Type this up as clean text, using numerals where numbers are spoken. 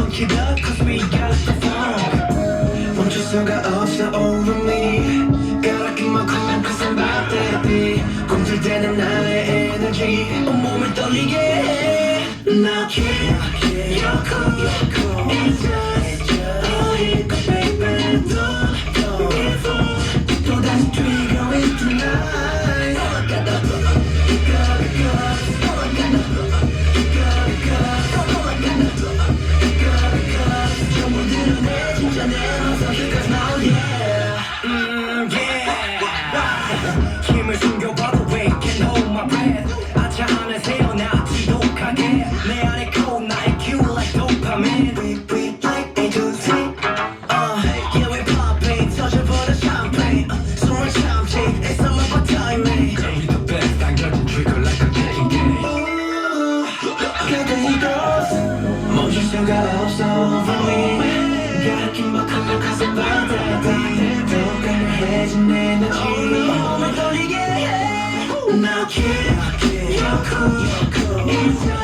pump it up cause we got the funk 멈출 수가 없어 over me Gotta keep my cool cause I'm about that big 꿈틀대는 나의 에너지 온몸을 떨리게 해 Now keep your cool It's just a hiccup baby Don't give up 또다시 trigger it tonight All I gotta 진짜 내 맘속이까지 now yeah yeah 힘을 숨겨봐도 we can hold my breath 아차 안에 새어나 지독하게 내 안에 cold 나의 cue like dopamine we like A to Z yeah we popping 터져버려 champagne 숨을 참지 it's all about timing Tell me the best 당겨진 trigger like a kicking game 가까이 goes 멈출 수가 없어 over me Gotta keep my cool cause I'm about that big 더 강렬해진 에너지 몸을 떨리게 해 Now keep your cool